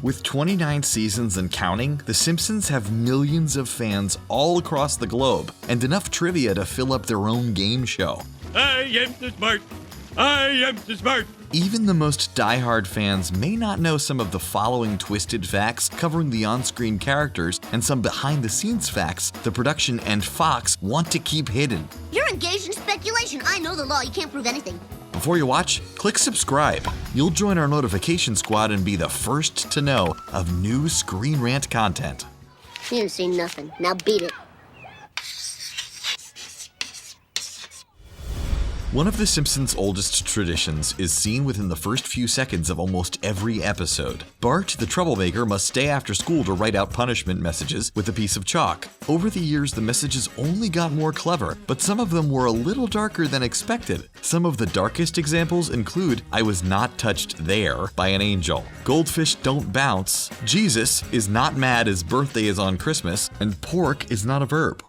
With 29 seasons and counting, The Simpsons have millions of fans all across the globe, and enough trivia to fill up their own game show. I am the smart. I am the smart. Even the most diehard fans may not know some of the following twisted facts covering the on-screen characters and some behind-the-scenes facts the production and Fox want to keep hidden. You're engaged in speculation. I know the law. You can't prove anything. Before you watch, click subscribe. You'll join our notification squad and be the first to know of new Screen Rant content. You didn't see nothing. Now beat it. One of The Simpsons' oldest traditions is seen within the first few seconds of almost every episode. Bart, the troublemaker, must stay after school to write out punishment messages with a piece of chalk. Over the years, the messages only got more clever, but some of them were a little darker than expected. Some of the darkest examples include "I was not touched there" by an angel, "Goldfish don't bounce," "Jesus is not mad his birthday is on Christmas," and "pork is not a verb."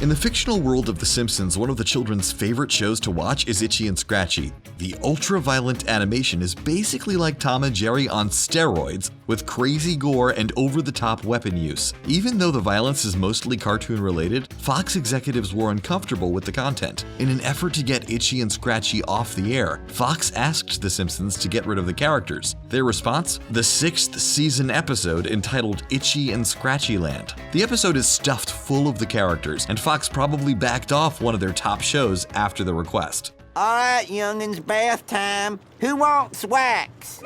In the fictional world of The Simpsons, one of the children's favorite shows to watch is Itchy and Scratchy. The ultra-violent animation is basically like Tom and Jerry on steroids, with crazy gore and over-the-top weapon use. Even though the violence is mostly cartoon-related, Fox executives were uncomfortable with the content. In an effort to get Itchy and Scratchy off the air, Fox asked The Simpsons to get rid of the characters. Their response? The 6th season episode entitled Itchy and Scratchy Land. The episode is stuffed full of the characters, and Fox probably backed off one of their top shows after the request. All right, youngins, bath time. Who wants wax?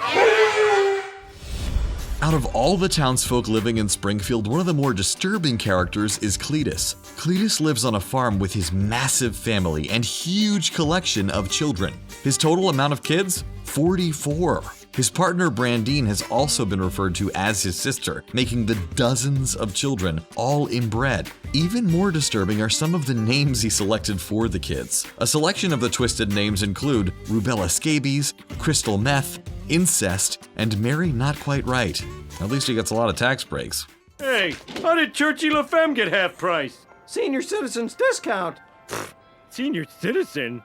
Out of all the townsfolk living in Springfield, one of the more disturbing characters is Cletus. Cletus lives on a farm with his massive family and huge collection of children. His total amount of kids? 44. His partner Brandine has also been referred to as his sister, making the dozens of children, all inbred. Even more disturbing are some of the names he selected for the kids. A selection of the twisted names include Rubella Scabies, Crystal Meth, Incest, and Mary Not Quite Right. At least he gets a lot of tax breaks. Hey, how did Churchy La Femme get half price? Senior citizens discount. Senior citizen?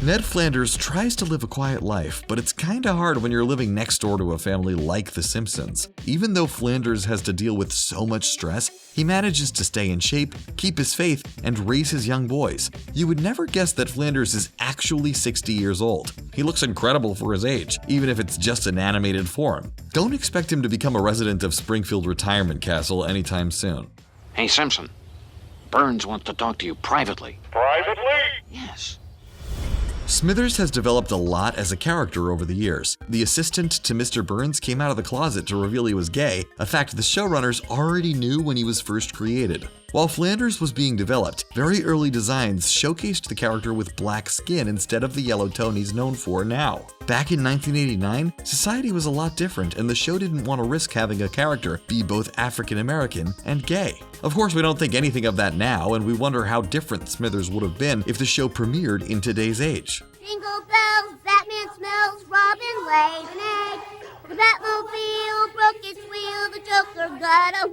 Ned Flanders tries to live a quiet life, but it's kinda hard when you're living next door to a family like The Simpsons. Even though Flanders has to deal with so much stress, he manages to stay in shape, keep his faith, and raise his young boys. You would never guess that Flanders is actually 60 years old. He looks incredible for his age, even if it's just an animated form. Don't expect him to become a resident of Springfield Retirement Castle anytime soon. Hey, Simpson. Burns wants to talk to you privately. Privately? Yes. Smithers has developed a lot as a character over the years. The assistant to Mr. Burns came out of the closet to reveal he was gay, a fact the showrunners already knew when he was first created. While Flanders was being developed, very early designs showcased the character with black skin instead of the yellow tone he's known for now. Back in 1989, society was a lot different, and the show didn't want to risk having a character be both African American and gay. Of course, we don't think anything of that now, and we wonder how different Smithers would have been if the show premiered in today's age. Jingle bells, Batman smells, Robin laid an egg. The Batmobile broke its wheel, the Joker got a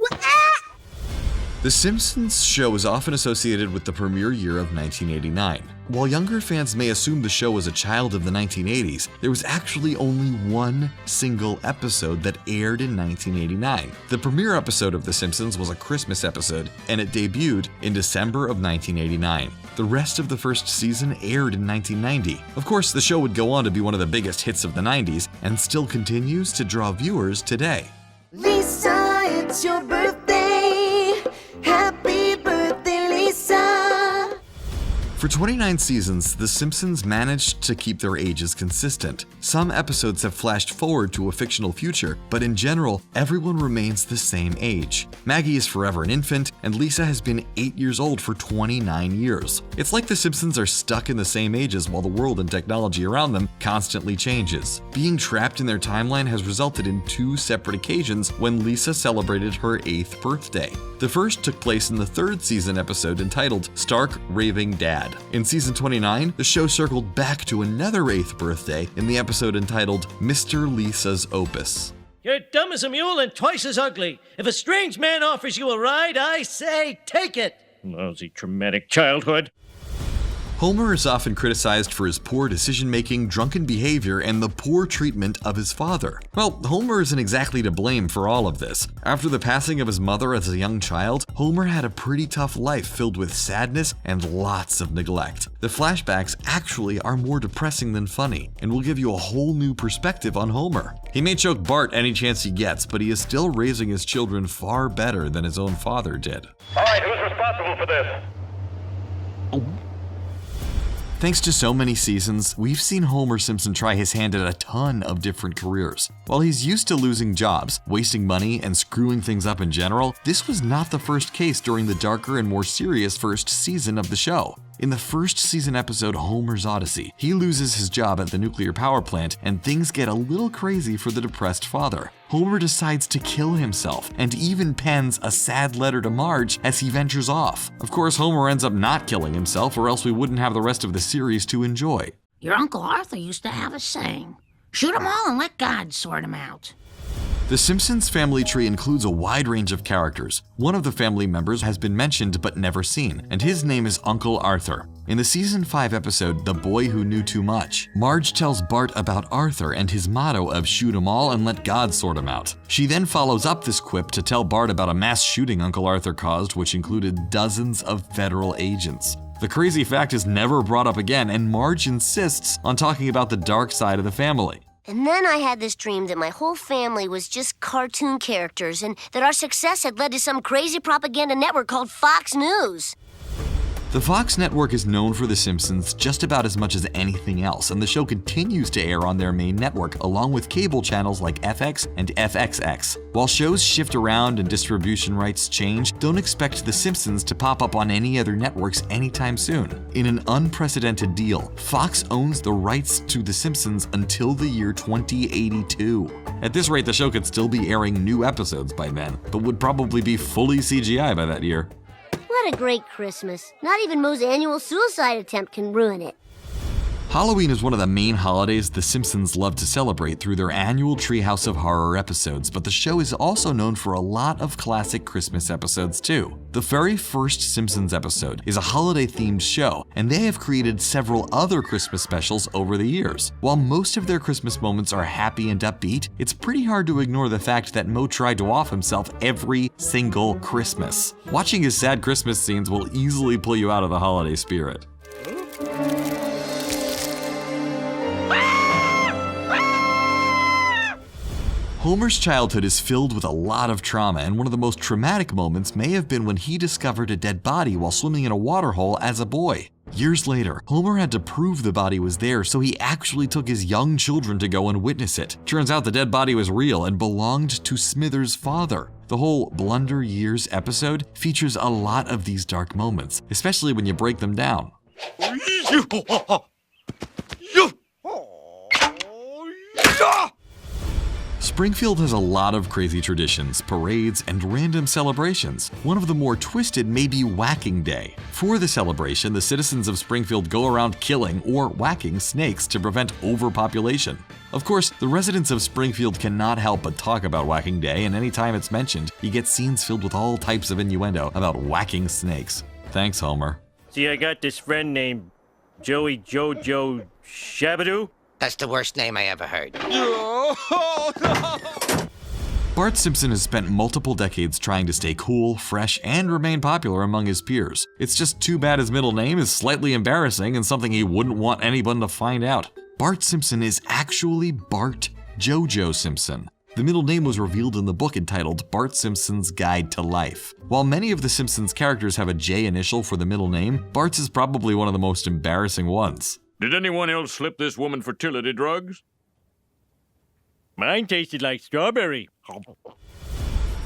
The Simpsons show is often associated with the premiere year of 1989. While younger fans may assume the show was a child of the 1980s, there was actually only one single episode that aired in 1989. The premiere episode of The Simpsons was a Christmas episode, and it debuted in December of 1989. The rest of the first season aired in 1990. Of course, the show would go on to be one of the biggest hits of the 90s, and still continues to draw viewers today. Lisa, it's your birthday. Happy birthday, Lisa. For 29 seasons, The Simpsons managed to keep their ages consistent. Some episodes have flashed forward to a fictional future, but in general, everyone remains the same age. Maggie is forever an infant, and Lisa has been 8 years old for 29 years. It's like The Simpsons are stuck in the same ages while the world and technology around them constantly changes. Being trapped in their timeline has resulted in 2 separate occasions when Lisa celebrated her 8th birthday. The first took place in the 3rd season episode entitled Stark Raving Dad. In season 29, the show circled back to another 8th birthday in the episode entitled Mr. Lisa's Opus. You're dumb as a mule and twice as ugly. If a strange man offers you a ride, I say take it. Lousy traumatic childhood. Homer is often criticized for his poor decision-making, drunken behavior, and the poor treatment of his father. Well, Homer isn't exactly to blame for all of this. After the passing of his mother as a young child, Homer had a pretty tough life filled with sadness and lots of neglect. The flashbacks actually are more depressing than funny, and will give you a whole new perspective on Homer. He may choke Bart any chance he gets, but he is still raising his children far better than his own father did. All right, who's responsible for this? Thanks to so many seasons, we've seen Homer Simpson try his hand at a ton of different careers. While he's used to losing jobs, wasting money, and screwing things up in general, this was not the first case during the darker and more serious first season of the show. In the first season episode Homer's Odyssey, he loses his job at the nuclear power plant and things get a little crazy for the depressed father. Homer decides to kill himself and even pens a sad letter to Marge as he ventures off. Of course, Homer ends up not killing himself, or else we wouldn't have the rest of the series to enjoy. Your Uncle Arthur used to have a saying, shoot 'em all and let God sort 'em out. The Simpsons family tree includes a wide range of characters. One of the family members has been mentioned but never seen, and his name is Uncle Arthur. In the season 5 episode, The Boy Who Knew Too Much, Marge tells Bart about Arthur and his motto of shoot 'em all and let God sort 'em out. She then follows up this quip to tell Bart about a mass shooting Uncle Arthur caused, which included dozens of federal agents. The crazy fact is never brought up again, and Marge insists on talking about the dark side of the family. And then I had this dream that my whole family was just cartoon characters and that our success had led to some crazy propaganda network called Fox News. The Fox network is known for The Simpsons just about as much as anything else, and the show continues to air on their main network, along with cable channels like FX and FXX. While shows shift around and distribution rights change, don't expect The Simpsons to pop up on any other networks anytime soon. In an unprecedented deal, Fox owns the rights to The Simpsons until the year 2082. At this rate, the show could still be airing new episodes by then, but would probably be fully CGI by that year. What a great Christmas. Not even Moe's annual suicide attempt can ruin it. Halloween is one of the main holidays The Simpsons love to celebrate through their annual Treehouse of Horror episodes, but the show is also known for a lot of classic Christmas episodes too. The very first Simpsons episode is a holiday-themed show, and they have created several other Christmas specials over the years. While most of their Christmas moments are happy and upbeat, it's pretty hard to ignore the fact that Moe tried to off himself every single Christmas. Watching his sad Christmas scenes will easily pull you out of the holiday spirit. Homer's childhood is filled with a lot of trauma, and one of the most traumatic moments may have been when he discovered a dead body while swimming in a waterhole as a boy. Years later, Homer had to prove the body was there, so he actually took his young children to go and witness it. Turns out the dead body was real and belonged to Smithers' father. The whole Blunder Years episode features a lot of these dark moments, especially when you break them down. Springfield has a lot of crazy traditions, parades, and random celebrations. One of the more twisted may be Whacking Day. For the celebration, the citizens of Springfield go around killing or whacking snakes to prevent overpopulation. Of course, the residents of Springfield cannot help but talk about Whacking Day, and anytime it's mentioned, you get scenes filled with all types of innuendo about whacking snakes. Thanks, Homer. See, I got this friend named Joey Jojo Shabadoo. That's the worst name I ever heard. Bart Simpson has spent multiple decades trying to stay cool, fresh, and remain popular among his peers. It's just too bad his middle name is slightly embarrassing and something he wouldn't want anyone to find out. Bart Simpson is actually Bart Jojo Simpson. The middle name was revealed in the book entitled Bart Simpson's Guide to Life. While many of the Simpsons characters have a J initial for the middle name, Bart's is probably one of the most embarrassing ones. Did anyone else slip this woman fertility drugs? Mine tasted like strawberry.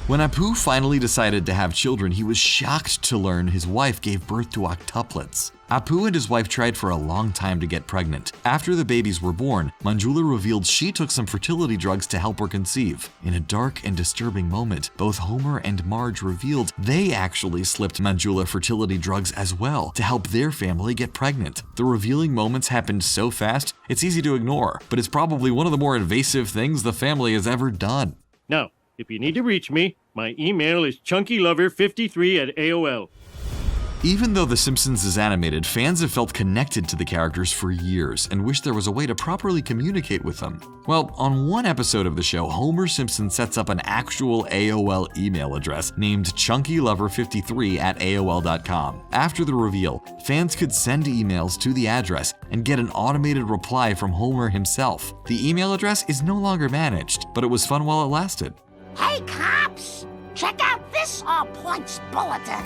When Apu finally decided to have children, he was shocked to learn his wife gave birth to octuplets. Apu and his wife tried for a long time to get pregnant. After the babies were born, Manjula revealed she took some fertility drugs to help her conceive. In a dark and disturbing moment, both Homer and Marge revealed they actually slipped Manjula fertility drugs as well to help their family get pregnant. The revealing moments happened so fast, it's easy to ignore, but it's probably one of the more invasive things the family has ever done. Now, if you need to reach me, my email is chunkylover53@AOL. Even though The Simpsons is animated, fans have felt connected to the characters for years and wish there was a way to properly communicate with them. Well, on one episode of the show, Homer Simpson sets up an actual AOL email address named chunkylover53@aol.com. After the reveal, fans could send emails to the address and get an automated reply from Homer himself. The email address is no longer managed, but it was fun while it lasted. Hey, cops! Check out this All Points bulletin.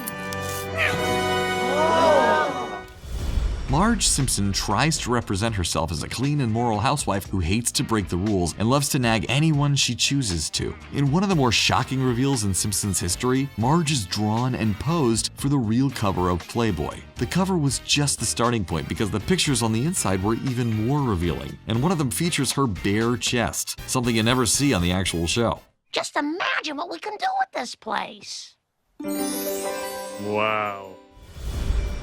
Marge Simpson tries to represent herself as a clean and moral housewife who hates to break the rules and loves to nag anyone she chooses to. In one of the more shocking reveals in Simpsons history, Marge is drawn and posed for the real cover of Playboy. The cover was just the starting point because the pictures on the inside were even more revealing, and one of them features her bare chest, something you never see on the actual show. Just imagine what we can do with this place. Wow.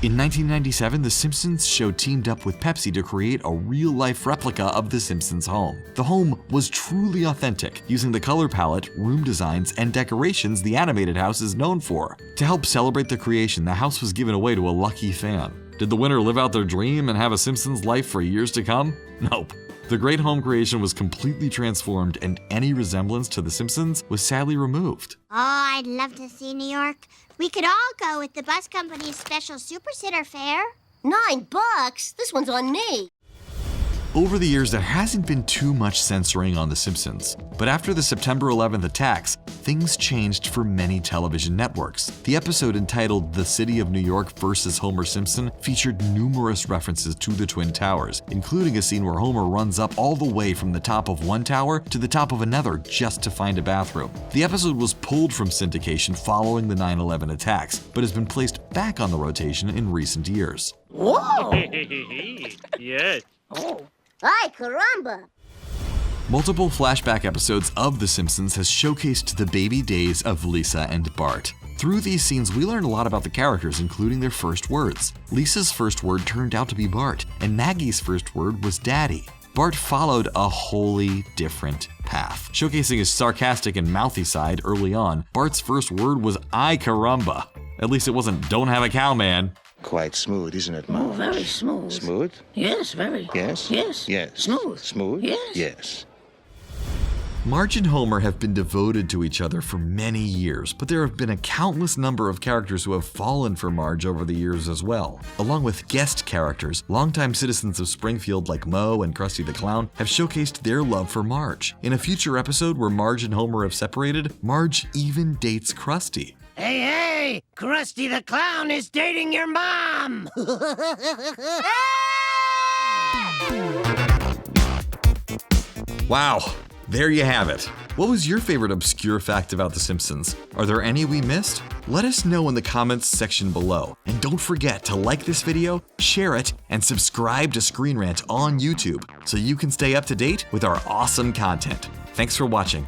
In 1997, The Simpsons show teamed up with Pepsi to create a real-life replica of The Simpsons' home. The home was truly authentic, using the color palette, room designs, and decorations the animated house is known for. To help celebrate the creation, the house was given away to a lucky fan. Did the winner live out their dream and have a Simpsons life for years to come? Nope. The great home creation was completely transformed, and any resemblance to The Simpsons was sadly removed. Oh, I'd love to see New York. We could all go with the bus company's special Super Sitter fare. $9? This one's on me. Over the years, there hasn't been too much censoring on The Simpsons. But after the September 11th attacks, things changed for many television networks. The episode entitled The City of New York vs. Homer Simpson featured numerous references to the Twin Towers, including a scene where Homer runs up all the way from the top of one tower to the top of another just to find a bathroom. The episode was pulled from syndication following the 9/11 attacks, but has been placed back on the rotation in recent years. Whoa! Yes. Oh. Ay, caramba! Multiple flashback episodes of The Simpsons has showcased the baby days of Lisa and Bart. Through these scenes, we learn a lot about the characters, including their first words. Lisa's first word turned out to be Bart, and Maggie's first word was Daddy. Bart followed a wholly different path. Showcasing his sarcastic and mouthy side early on, Bart's first word was ay caramba. At least it wasn't don't have a cow, man. Quite smooth, isn't it, Oh, Marge? very smooth. Smooth? Yes, very. Yes? Yes. Yes. Smooth. Smooth? Yes. Yes. Marge and Homer have been devoted to each other for many years, but there have been a countless number of characters who have fallen for Marge over the years as well. Along with guest characters, longtime citizens of Springfield like Moe and Krusty the Clown have showcased their love for Marge. In a future episode where Marge and Homer have separated, Marge even dates Krusty. Hey, Krusty the Clown is dating your mom! Wow, there you have it. What was your favorite obscure fact about The Simpsons? Are there any we missed? Let us know in the comments section below. And don't forget to like this video, share it, and subscribe to Screen Rant on YouTube so you can stay up to date with our awesome content. Thanks for watching.